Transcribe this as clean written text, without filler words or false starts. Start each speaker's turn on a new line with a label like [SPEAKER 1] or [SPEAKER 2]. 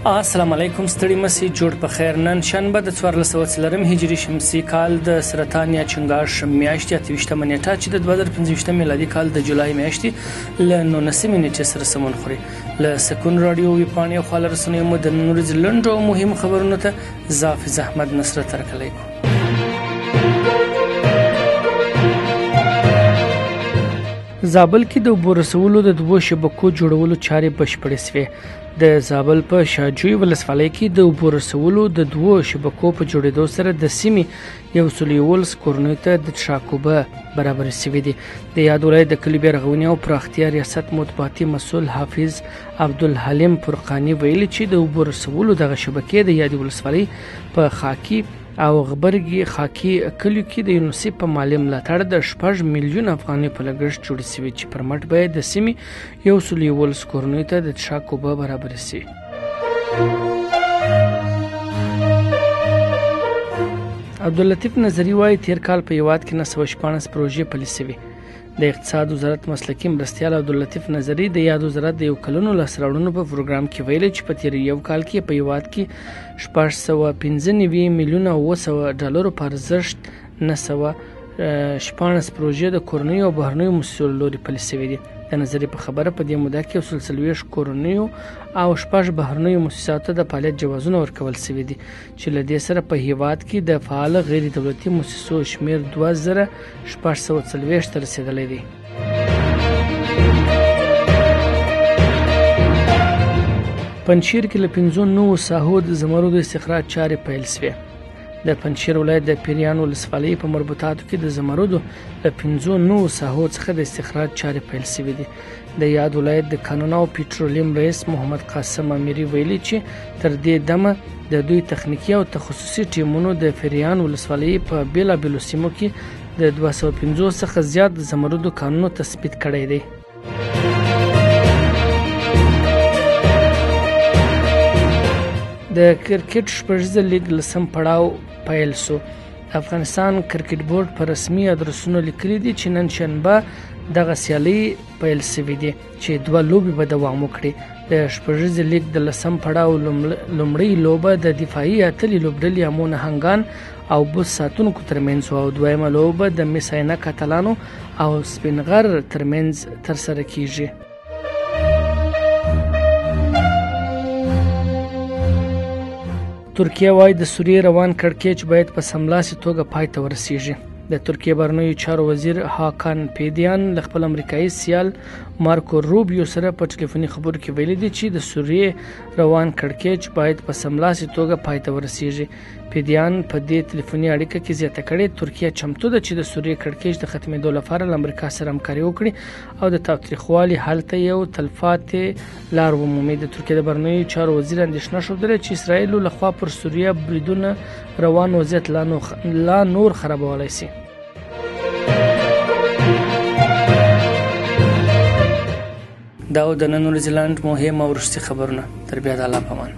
[SPEAKER 1] السلام علیکم ستړي مسي جوړ په خیر. نن شنبه د 1404 هجري شمسي کال د سرطان یا چنګاښ میاشتې 28 نیټه چې د 2015 میلادي کال د جولای میاشتې له 19 نیټې سره سمون خوري. له سکون رادیو ویپاڼې او خالر رسنیو مو د نن ورځې لنډو او مهمو خبرونو ته زافز احمد نصرت ترکلی کو. زابل کې د اوبو رسولو د دوو شبکو جوړولو چارې بشپړې شوې. د زابل په شاجوی ولسوالۍ کې د اوبو رسولو د دوو شبکو په جوړېدو سره د سیمې 111 کورنیو ته د څښاک اوبه برابرې شوې دي. د یاد ولایت د کلي بیارغونې او پراختیا ریاست مطبوعاتي مسؤل حافظ عبدالحلیم فرقاني ویلي چې د اوبو رسولو دغه شبکې د یادې ولسوالۍ په خاکي او غبرګي خاکي کلیو کې د یونیسف په مالي ملاتړ د 6 میلیون افغانۍ په لګښت جوړې شوې چې پر مټ به د سیمې 111 کورنیو ته د څښاک اوبه برابرې شي. عبداللطیف نظري وایي تیر کال په هیواد کې 914 پروژې پلي شوې. د اقتصاد وزارت مسلکي مرستیال عبداللطیف نظري د یاد وزارت د یو کلونو لاسته راوړنو په پروګرام کې ویلي چې په تیر یو کال کې په هیواد کې 695 میلیونه $900 په ارزښت 914 پروژې د کورنیو او بهرنیو مؤسسو له لوري پلي شوې دي. د نظري په خبره په دې موده کې 40 کورنیو او 6 بهرنیو مؤسساتو ته د فعالیت جوازونه ورکول شوي دي چې له دې سره په هیواد کې د فعال غیر دولتي مؤسسو شمیر 2640 ته رسیدلی دی. پنجشیر کې له 15 ساحو د زمرودو استخراج چارې پیل شوې. د پنجشیر ولایت د پیریان ولسوالۍ په مربوطاتو کې د زمرودو له 15 ساحو څخه د استخراج چارې پیل شوې دي. د یاد ولایت د کانونو او پټرولیم رئیس محمد قاسم امیري ویلي چې تر دې دمه د دوی تخنیکي او تخصصي ټیمونو د پیریان ولسوالۍ په بیلابیلو سیمو کې د 250 څخه زیات د زمرودو کانونو تثبیت کړی دی. د کرکټ شپږیزه لیګ لسم پړاو پیل شو. افغانستان کرکټ بورډ په رسمي ادرسونو لیکلي دي چې نن شنبه دغه سیالي پیل شوې دي چې 2 لوبې به دوام وکړي. د شپږیزه لیګ د لسم پړاو لومړۍ لوبه د دفاعي اتلې لوبډلې امونه هنګان او بوس ساتونکو ترمنځ او دویمه لوبه د میساینا کاتالانو او سپینغر ترمنځ ترسره کیږي. ترکیه وايي د سوریې روان کړکېچ باید په سملاسي توګه پای ته ورسیږي. د ترکیه بهرنیو چارو وزیر هاکان پیدیان له خپل امریکایي سیال مارکو روبیو سره په ټلیفوني خبرو کې ویلي دي چې د سوریې روان کړکېچ باید په سملاسي توګه پای ته ورسیږي. پیدیان په دې ټلیفوني اړیکه کې زیاته کړې ترکیه چمتو ده چې د سوریې کړکېچ د ختمېدو لپاره له امریکا سره همکاري وکړي او د تاوتریخوالي حل ته یو تلپاتې لار ومومي. د ترکیه د بهرنیو چارو وزیر اندېښنه ښودلې چې اسرائیل لخوا پر سوریه بریدونه روان وضعیت لا نور خرابولی شي. دا د نن ورځې لنډ مهم او وروستي خبرونه. تر بیا د الله په امان.